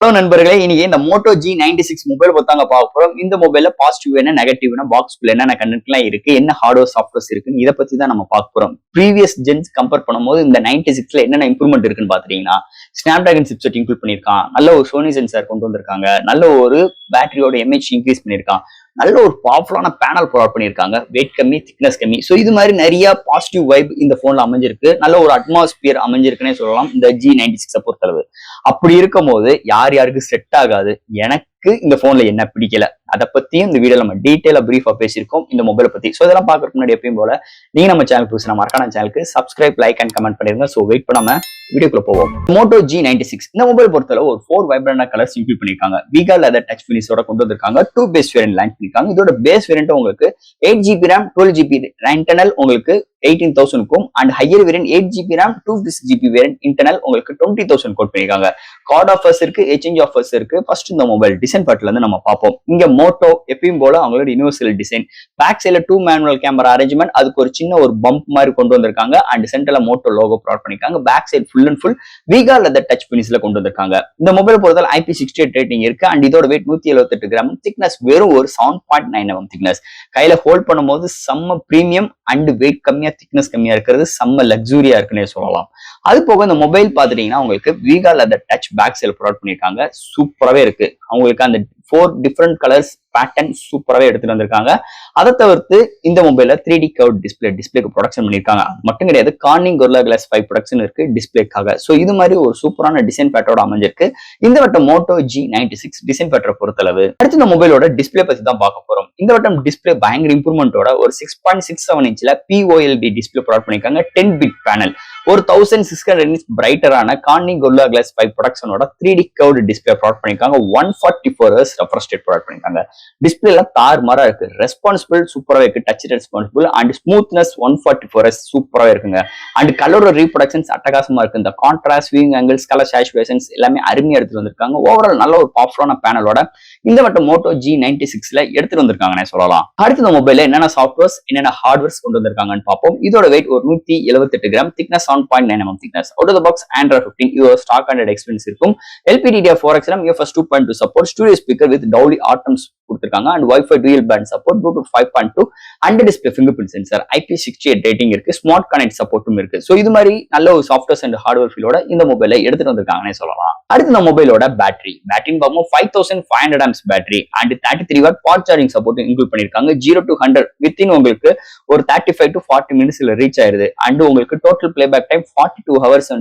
Hello நண்பர்களே, இன்னைக்கு இந்த Moto G96 மொபைல் பார்த்தாங்க பார்க்க போறோம். இந்த மொபைல்ல பாசிட்டிவ் என்ன, நெகட்டிவ் என்ன, பாக்ஸ்குள்ள என்னென்ன கண்டென்ட்லாம் இருக்கு, என்ன ஹார்ட்வேர் சாஃப்ட்வேர்ஸ் இருக்குன்னு இதை பத்தி தான் நம்ம பார்க்க போறோம். ப்ரீவியஸ் ஜென்ஸ் கம்பேர் பண்ணும்போது இந்த 96ல என்னென்ன இம்ப்ரூவ்மெண்ட் இருக்குன்னு பாத்தீங்கன்னா, ஸ்னாப்டிராகன் சிப்செட் இன்க்ளூட் பண்ணிருக்கான், நல்ல ஒரு சோனி சென்சார் கொண்டு வந்திருக்காங்க, நல்ல ஒரு பேட்டரியோட எம்ஏஹெச் இன்க்ரீஸ் பண்ணிருக்கான், நல்ல ஒரு பவர்ஃபுல்லான பேனல் ப்ரொவைட் பண்ணிருக்காங்க, வெயிட் கம்மி, திக்னஸ் கம்மி. ஸோ இது மாதிரி நிறைய பாசிட்டிவ் வைப் இந்த போன்ல அமைஞ்சிருக்கு, நல்ல ஒரு அட்மாஸ்பியர் அமைஞ்சிருக்குன்னே சொல்லலாம் இந்த G96 பொறுத்தளவு. அப்படி இருக்கும் போது யார் யாருக்கு செட் ஆகாது, எனக்கு இந்த போன்ல என்ன பிடிக்கல, அதை பத்தியும் இந்த வீடியோல நம்ம டீடைலா பிரீஃபா பேசியிருக்கோம் இந்த மொபைலை பத்தி. ஸோ இதெல்லாம் பார்க்கறதுக்கு முன்னாடி எப்பயும் போல நீங்க நம்ம சேனல் புதுசு, நம்ம மறக்காம சேனலுக்கு சப்ஸ்கிரைப், லைக் அண்ட் கமெண்ட் பண்ணிருங்க. ஸோ வெயிட் பண்ணாம வீடியோக்குள்ள போவோம். Moto G96 இந்த மொபைல் பொறுத்தளவு ஒரு 4 வைப்ரண்ட் கலர்ஸ் இன்க்ளூட் பண்ணிருக்காங்க. வீகா லெதர் டச் ஃபினிஷோட கொண்டு வந்திருக்காங்க. 2 பேஸ் வேரியன்ட் லான்ச் பண்ணிருக்காங்க. இதோட பேஸ் வேரியன்ட் உங்களுக்கு 8GB RAM 12GB இன்டர்னல் உங்களுக்கு 18,000க்கும் and higher variant 8GB RAM 256GB variant internal உங்களுக்கு 20,000 கோட் பண்ணிருக்காங்க. கார்டு ஆஃபர்ஸ் இருக்கு, எக்ஸ்சேஞ்ச் ஆஃபர்ஸ் இருக்கு. ஃபர்ஸ்ட் இந்த மொபைல் டிசைன் பார்ட்ல இருந்து நம்ம பார்ப்போம். இங்க மோட்டோ எப்பயும் போல அவங்களோட யூனிவர்சல் டிசைன், பேக் சைடுல 2 மேனுவல் கேமரா அரேஞ்ச்மெண்ட், அதுக்கு ஒரு சின்ன ஒரு பம்ப் மாதிரி கொண்டு வந்திருக்காங்க அண்ட் சென்டர்ல மோட்டோ லோகோ ப்ரொவைட் பண்ணிருக்காங்க. Back side full and full vegan leather touch பினிஷ்ல கொண்டு வந்திருக்காங்க. இந்த மொபைல் பொறுத்தவரை IP68 ரேட்டிங் இருக்கு அண்ட் இதோட வெயிட் 178 கிராம், திக்னஸ் வெறும் ஒரு 7.9 mm திக்னஸ். கையில ஹோல்ட் பண்ணும்போது செம்ம பிரீமியம் அண்ட் வெயிட் கம்மியா, திக்னஸ் கம்மியா இருக்கிறது செம்ம லக்ஸூரியா இருக்குன்னே சொல்லலாம். அது போக இந்த மொபைல் பாத்துட்டீங்கன்னா உங்களுக்கு vegan leather touch back side provide பண்ணிருக்காங்க. சூப்பராகவே இருக்கு. அவங்களுக்கு அந்த 4 டிஃப்ரெண்ட் கலர்ஸ் பேட்டர்ன் சூப்பராகவே எடுத்துட்டு வந்திருக்காங்க. அதை தவிர்த்து இந்த மொபைல்ல 3D கர்வ் டிஸ்பிளேக்கு ப்ரொடக்ஷன் பண்ணிருக்காங்க. அது மட்டும் கிடையாது, கார்னிங் Gorilla Glass 5 ப்ரொடக்ஷன் இருக்கு டிஸ்பிளேக்காக. ஸோ இது மாதிரி ஒரு சூப்பரான டிசைன் பேட்டரோட அமைஞ்சிருக்கு இந்த வட்டம் Moto G96 டிசைன் பேட்டரை பொறுத்தளவு. அடுத்து இந்த மொபைலோட டிஸ்பிளே பத்தி தான் பார்க்க போறோம். இந்த வட்டம் டிஸ்பிளே பயங்கர இம்ப்ரூவ்மெண்டோட ஒரு 6.67 இன்ச்ல POLED டிஸ்பிளே ப்ரொவைட் பண்ணிருக்காங்க. 10 பிட் பேனல், ஒரு 1600 nits பிரைட்டரான கார்னிங் Gorilla Glass 5 ப்ரொடக்ஷனோட 3D கர்வ் டிஸ்பிளே ப்ரொவைட் பண்ணிருக்காங்க. 144 Hz ரெஃப்ரெஷ் ரேட் ப்ரொவைட் பண்ணிருக்காங்க. டிஸ்பிளேல தாறுமாறா இருக்கு, ரெஸ்பான்சிபிள் சூப்பரா இருக்கு, touch responsible and smoothness 144 Hz சூப்பரா இருக்குங்க. அண்ட் கலரோட ரீப்ரொடக்ஷன்ஸ் அட்டகாசமா இருக்கு. இந்த contrast, viewing angles, colour saturations எல்லாமே அருமையா எடுத்துட்டு வந்திருக்காங்க. ஓவரால் நல்ல ஒரு பவர்ஃபுல்லான பேனலோட இந்த வட்டம் Moto G96ல எடுத்துட்டு வந்திருக்காங்கன்னு சொல்லலாம். அடுத்த இந்த மொபைல்ல என்னென்ன சாஃப்ட்வேர்ஸ், என்னென்ன ஹார்ட்வேர்ஸ் கொண்டு வந்திருக்காங்கன்னு பார்ப்போம். இதோட வெயிட் ஒரு 178 gram, thickness 7.9 mm thickness. Out of the box Android 15 இது ஒரு ஸ்டாக் அண்ட் எக்ஸ்பீரியன்ஸ் இருக்கும். LPDDR4X RAM, UFS 2.2 support, studio speaker with Dolby Atmos கொடுத்திருக்காங்க and Wi-Fi dual band support, Bluetooth 5.2 and display fingerprint sensor, IP68 rating இருக்கு, smart connect சப்போர்ட்டும் இருக்கு. So இது மாதிரி நல்ல ஒரு சாஃப்ட்வேர்ஸ் அண்ட் ஹார்ட்வேர் ஃபீலோட இந்த மொபைலை எடுத்துட்டு வந்திருக்காங்கன்னு சொல்லலாம். அடுத்து இந்த மொபைலோட பேட்டரின்னு பார்க்கும்போது 5500 amps battery and 33 watt fast charging support include பண்ணிருக்காங்க. 0 to 100 வித்தின் உங்களுக்கு ஒரு 35 to 40 மினிட்ஸ்ல ரீச் ஆயிருது அண்ட் உங்களுக்கு total playback time 42 hours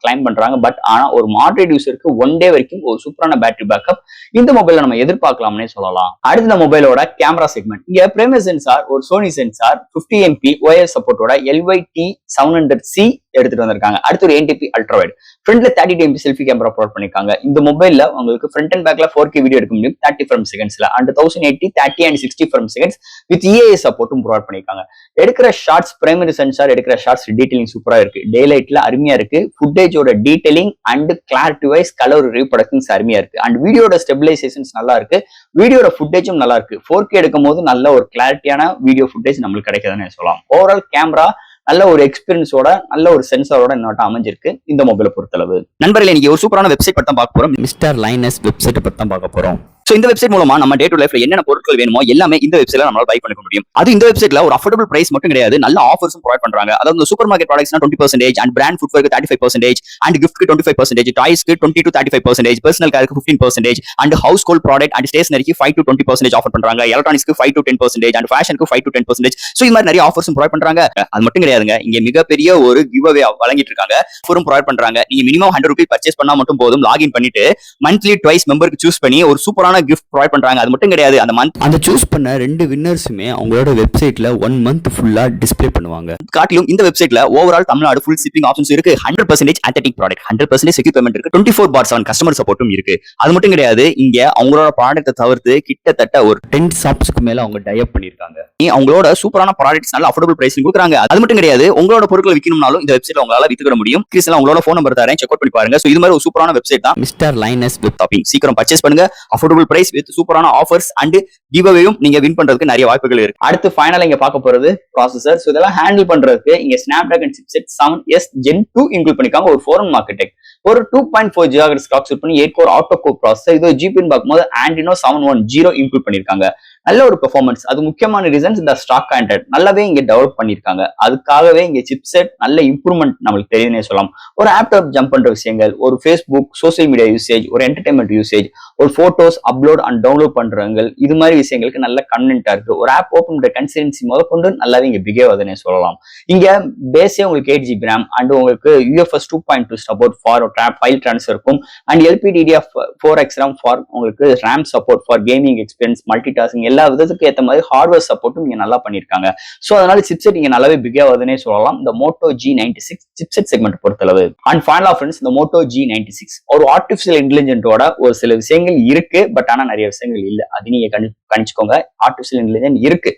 claim பண்றாங்க. பட் ஆனா ஒரு மாடரேட் யூசருக்கு 1 டே வரைக்கும் ஒரு சூப்பரான பேட்டரி பேக்கப் இந்த மொபைல்ல நம்ம எதிர்பார்க்கலாம்னே சொல்லலாம். அடுத்த இந்த மொபைலோட கேமரா செக்மெண்ட், இங்க பிரைமரி சென்சார் ஒரு சோனி சென்சார் 50 MP OIS சப்போர்ட்டோட LYT700C எடுத்துட்டு வந்திருக்காங்க. அடுத்து ஒரு NTP அல்ட்ரா வைட், ஃப்ரண்ட்ல 32 MP செல்ஃபி கேமரா ப்ரொவைட் பண்ணிருக்காங்க. இந்த மொபைல்ல உங்களுக்கு ஃப்ரண்ட் அண்ட் பேக்ல 4K வீடியோ எடுக்க முடியும் 30 frames செகண்ட்ஸ்ல and 1080 30 and 60 frames seconds with EAS சப்போர்ட்டும் ப்ரொவைட் பண்ணிருக்காங்க. எடுக்கிற ஷார்ட்ஸ், பிரைமரி சென்சார் எடுக்கிற ஷார்ட்ஸ் டீடைலிங் சூப்பரா இருக்கு, டே லைட்ல அருமையா இருக்கு, ஃபுட்டேஜோட detailing and clarity wise colour reproductions அருமையா இருக்கு அண்ட் வீடியோட ஸ்டெபிலைசேஷன்ஸ் நல்லா இருக்கு, வீடியோட ஃபுட்டேஜும் நல்லா இருக்கு. 4K எடுக்கும் போது நல்ல ஒரு கிளாரிட்டியான வீடியோ ஃபுட்டேஜ் நம்மளுக்கு கிடைக்குதுன்னு சொல்லலாம். ஓவரால் கேமரா நல்ல ஒரு எக்ஸ்பீரியன்ஸோட, நல்ல ஒரு சென்சாரோட இன்னொரு அமைஞ்சிருக்கு இந்த மொபைலை பொறுத்தளவு. நண்பர்களே, இன்னைக்கு ஒரு சூப்பரான வெப்சைட் பத்தி தான் பார்க்க போறோம். மிஸ்டர் லைனஸ் வெப்சைட் பத்தி தான் பார்க்க போறோம். சோ இந்த வெப்சைட் மூலமா நம்ம டே டு லைஃப்ல என்னென்ன பொருட்கள் வேணுமோ எல்லாமே இந்த வெப்சைட்ல நம்மளால பை பண்ணிக்க முடியும். அது இந்த வெப்சைட்ல ஒரு அஃபோர்டபிள் பிரைஸ் மட்டும் கிடையாது, நல்ல ஆஃபர்ஸும் ப்ரொவைட் பண்றாங்க. அதாவது சூப்பர் மார்க்கெட் ப்ராடக்ட்ஸ்னா 20% அண்ட் பிராண்ட் ஃபுட்வேருக்கு 35% அண்ட் கிஃப்ட்க்கு 25%, டாய்ஸ்க்கு 20 to 35%, பர்சனல் கேருக்கு 15% and household product and ஸ்டேஷனரிக்கு 5 to 20% ஆஃபர் பண்றாங்க. எலக்ட்ரானிக்ஸ்க்கு 5 to 10% அண்ட் ஃபேஷனுக்கு 5 to 10%. சோ இந்த மாதிரி நிறைய ஆஃபர்ஸும் ப்ரொவைட் பண்றாங்க. அது மட்டும் கிடையாதுங்க, இங்க மிகப்பெரிய ஒரு கிவ் அவே வழங்கிட்டு இருக்காங்க, ஆஃபரும் ப்ரொவைட் பண்றாங்க. நீங்க மினிமம் 100 ரூபாய் பர்ச்சேஸ் பண்ணா மட்டும் போதும், லாகின் பண்ணிட்டு மந்த்லி ட்வைஸ் மெம்பருக்கு சூஸ் பண்ணி ஒரு சூப்பரான கிஃப்ட் ப்ரொவைட் பண்றாங்க. அது மட்டும் கிடையாது, அந்த சூஸ் பண்ண 2 வின்னர்ஸுமே அவங்களோட வெப்சைட்ல 1 month ஃபுல்லா டிஸ்ப்ளே பண்ணுவாங்க. காட்டிலும் இந்த வெப்சைட்ல overall Tamil Nadu full shipping options இருக்கு, 100% authentic ப்ராடக்ட், 100% செக்யூர் பேமெண்ட் இருக்கு, 24/7 கஸ்டமர் சப்போர்ட்டும் இருக்கு. அது மட்டும் கிடையாது, இங்க அவங்களோட ப்ராடக்ட்டை தவிர்த்து கிட்டத்தட்ட ஒரு 10 ஷாப்ஸ்க்கு மேல அவங்க டைப் பண்ணிருக்காங்க. அவங்களோட சூப்பரான ப்ராடக்ட்ஸ் நல்ல அஃபோர்டபிள் பிரைஸ்ல கொடுக்குறாங்க. அது மட்டும் கிடையாது, உங்களோட பொருட்களை விற்கணும்னாலும் இந்த வெப்சைட்ல உங்களால வித்துக்கிட முடியும். கிறிஸ்ல உங்களோட ஃபோன் நம்பர் தரேன், செக் அவுட் பண்ணி பாருங்க. சோ இது மாதிரி ஒரு சூப்பரான வெப்சைட் தான் மிஸ்டர் லைனஸ் வெப் ஷாப்பிங். சீக்கிரம் பர்ச்சேஸ் பண்ணுங்க, அஃபோர்டபிள் பிரைஸ் வித் சூப்பரான ஆஃபர்ஸ் அண்ட் கிவ்அவேயும் நீங்க வின் பண்றதுக்கு நிறைய வாய்ப்புகள் இருக்கு. அடுத்து ஃபைனலா இங்க பார்க்க போறது ப்ராசஸர். ஸோ இதெல்லாம் ஹேண்டில் பண்றதுக்கு இங்க Snapdragon chipset 7S Gen 2 include பண்ணிருக்காங்க. ஒரு 4 மார்க்கெட் ஒரு 2.4 GHz கிளாக் சூட் பண்ணி 8 கோர் ஆட்டோ கோர் ப்ராசஸர். இது ஜிபின்னு பார்க்கும்போது Adreno 710 இன்க்ளூட் பண்ணிருக்காங்க. நல்ல ஒரு பெர்ஃபார்மன்ஸ். அது முக்கியமான ரீசன்ஸ் இந்த ஸ்டாக் ஆண்ட்ராய்ட் நல்லாவே இங்க டெவலப் பண்ணிருக்காங்க. அதுக்காகவே இங்க சிப்செட் நல்ல இம்ப்ரூவ்மெண்ட் நம்மளுக்கு தெரியுதுன்னே சொல்லலாம். ஒரு ஆப்டாப் ஜம்ப் பண்ற விஷயங்கள், ஒரு ஃபேஸ்புக் சோசியல் மீடியா யூசேஜ், ஒரு என்டர்டைன்மெண்ட் யூசேஜ், ஒரு போட்டோஸ் அப்லோட் அண்ட் டவுன்லோட் பண்றவங்க, இது மாதிரி விஷயங்களுக்கு நல்ல கன்வென்ட்டா இருக்கு. ஒரு ஆப் ஓபன் பண்ற கன்சிஸ்டன்சி முதற்கொண்டு நல்லாவே இங்க பிகேவ் ஆகுதுன்னே சொல்லலாம். இங்க பேஸே உங்களுக்கு 8GB RAM அண்ட் உங்களுக்கு UFS 2.2 support for file transfer இருக்கும் அண்ட் LPDDR4X RAM ஃபார் உங்களுக்கு RAM support for gaming experience, multi tasking எல்லா விதத்துக்கு ஏற்ற மாதிரி ஹார்ட்வேர் சப்போர்ட்டும் இங்க நல்லா பண்ணிருக்காங்க. சோ அதனால சிப்செட் இங்க நல்லாவே பிகேவ் ஆகுதுன்னே சொல்லலாம் இந்த Moto G96 சிப்செட் செக்மெண்ட் பொறுத்தளவு. அண்ட் ஃபைனலா ஃப்ரெண்ட்ஸ், இந்த Moto G96 ஒரு ஆர்டிபிஷியல் இன்டெலிஜென்ட்டோட ஒரு சில விஷயங்கள் இருக்கு, பட் ஆனா நிறைய விஷயங்கள் இல்ல. அது நீங்க கணிச்சுக்கோங்க. ஆர்டிபிஷியல் இன்டெலிஜென்ட் இருக்கு.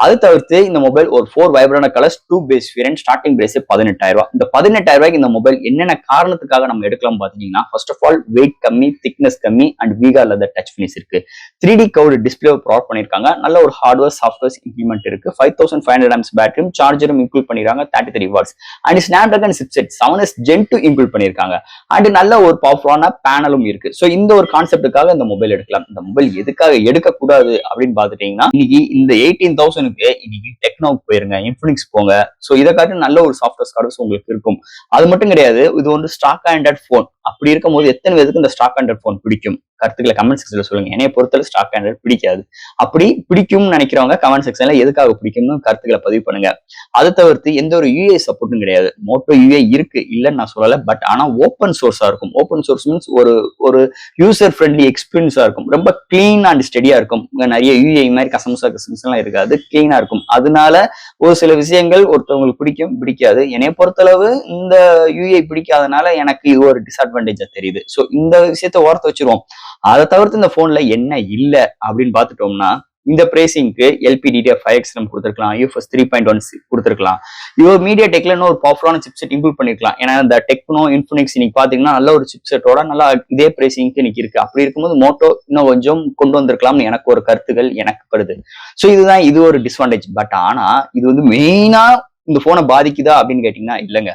அது தவிர்த்து இந்த மொபைல் ஒரு 4 vibrant colours 2 base variant starting price 18,000 ரூபாய். இந்த 18,000 ரூபாய்க்கு இந்த மொபைல் என்னென்ன காரணத்துக்காக நம்ம எடுக்கலாம் பாத்தீங்கன்னா, ஃபர்ஸ்ட் ஆஃப் ஆல் வெயிட் கம்மி, திக்னஸ் கம்மி and Vega leather touch finish இருக்கு. 3D கர்வ்டு டிஸ்பிளே ப்ரொவைட் பண்ணிருக்காங்க. நல்ல ஒரு ஹார்ட்வேர் சாஃப்ட்வேர் இம்ப்ளிமெண்ட் இருக்கு. 5500 mAh பேட்டரியும் சார்ஜரும் இன்க்ளூட் பண்ணிருக்காங்க 33 watts and Snapdragon chipset 7S Gen 2 include பண்ணிருக்காங்க அண்ட் நல்ல ஒரு பவர்ஃபுல்லான பேனலும் இருக்கு. சோ இந்த ஒரு கான்செப்டுக்காக இந்த மொபைல் எடுக்கலாம். இந்த மொபைல் எதுக்காக எடுக்க கூடாது அப்படின்னு பாத்துட்டீங்கன்னா, இன்னைக்கு இந்த 18,000 இன்னைக்கு டெக்னோக்கு போயிருங்க, இன்ஃபினிக்ஸ் போங்க. சோ இதை காட்டி நல்ல ஒரு சாஃப்ட்வேர் சர்வீஸ் உங்களுக்கு இருக்கும். அது மட்டும் கிடையாது, இது வந்து ஸ்டாக் ஆண்ட்ராய்ட் போன். அப்படி இருக்கும் போது எத்தனை பேருக்கு இந்த ஸ்டாக் ஆண்ட்ராய்ட் போன் பிடிக்கும்? கருத்துக்களை கமெண்ட் செக்ஷன்ல சொல்லுங்க. என்னைய பொறுத்தவரை ஸ்டாக் ஆண்ட்ராய்ட் பிடிக்காது. அப்படி பிடிக்கும்னு நினைக்கிறவங்க கமெண்ட் செக்ஷன்ல எதுக்காக பிடிக்கும்னு கருத்துக்களை பதிவு பண்ணுங்க. அதை தவிர்த்து எந்த ஒரு யூஏ சப்போர்ட்டும் கிடையாது. மோட்டோ யூஏ இருக்கு, இல்லைன்னு நான் சொல்லல, பட் ஆனா ஓப்பன் சோர்ஸா இருக்கும். ஓப்பன் சோர்ஸ் மீன்ஸ் ஒரு யூசர் ஃப்ரெண்ட்லி எக்ஸ்பீரியன்ஸா இருக்கும். ரொம்ப கிளீன் அண்ட் ஸ்டெடியா இருக்கும். நிறைய யூஏ மாதிரி கஸ்டமர்ஸ் எல்லாம் இருக்காது, கிளீனா இருக்கும். அதனால ஒரு சில விஷயங்கள் ஒருத்தவங்களுக்கு பிடிக்கும், பிடிக்காது. என்னைய பொறுத்தளவு இந்த யூஏ பிடிக்காதனால எனக்கு இது ஒரு டிஸ்அட்வான்டேஜா தெரியுது. சோ இந்த விஷயத்த ஓரத்தை வச்சிருவோம். அதை தவிர்த்து இந்த போன்ல என்ன இல்ல அப்படின்னு பாத்துட்டோம்னா, இந்த பிரைசிங்க்கு LPDDR5X RAM கொடுத்திருக்கலாம், UFS 3.1 கொடுத்திருக்கலாம். இது மீடியா டெக்ல இன்னும் ஒரு பவர்ஃபுல்லான சிப்செட் இன்க்ளூட் பண்ணிருக்கலாம். ஏன்னா இந்த டெக்னோ, இன்ஃபினிக்ஸ் இன்னைக்கு பாத்தீங்கன்னா நல்ல ஒரு சிப்செட்டோட நல்லா இதே பிரைசிங்க்கு இன்னைக்கு இருக்கு. அப்படி இருக்கும்போது மோட்டோ இன்னும் கொஞ்சம் கொண்டு வந்திருக்கலாம்னு எனக்கு ஒரு கருத்துகள் எனக்கு படுது. சோ இதுதான் இது ஒரு டிஸ்அட்வான்டேஜ். பட் ஆனா இது வந்து மெயினா இந்த போனை பாதிக்குதா அப்படின்னு கேட்டீங்கன்னா இல்லைங்க.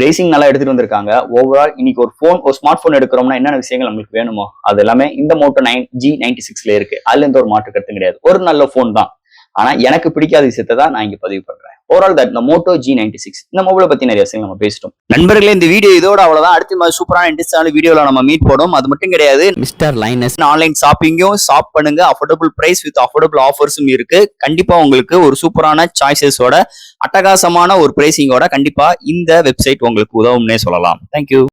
ரேசிங் நல்லா எடுத்துட்டு வந்திருக்காங்க. ஓவரால் இன்னைக்கு ஒரு ஸ்மார்ட் போன் எடுக்கிறோம்னா என்னென்ன விஷயங்கள் நம்மளுக்கு வேணுமோ அது எல்லாமே இந்த Moto G96ல இருக்கு. அதுல எந்த ஒரு மாற்று கருத்தும் கிடையாது. ஒரு நல்ல போன் தான். ஆனா எனக்கு பிடிக்காத விஷயத்தை தான் நான் இங்க பதிவு பண்றேன். ஓவரால் தட் இந்த Moto G96 இந்த மொபைலை பத்தி நிறைய விஷயங்கள் நம்ம பேசிட்டோம். நண்பர்களே, இந்த வீடியோ இதோட அவ்வளவுதான். அடுத்த மாதிரி சூப்பரான இன்ட்ரெஸ்டான வீடியோல நம்ம மீட் போடும். அது மட்டும் கிடையாது, மிஸ்டர் லைனஸ் ஆன்லைன் ஷாப்பிங்கும் ஷாப் பண்ணுங்க. அஃபோர்டபுள் பிரைஸ் வித் அஃபோர்டபுள் ஆஃபர்ஸும் இருக்கு. கண்டிப்பா உங்களுக்கு ஒரு சூப்பரான சாய்ஸஸோட, அட்டகாசமான ஒரு பிரைசிங்கோட கண்டிப்பா இந்த வெப்சைட் உங்களுக்கு உதவும்னே சொல்லலாம். தேங்க்யூ.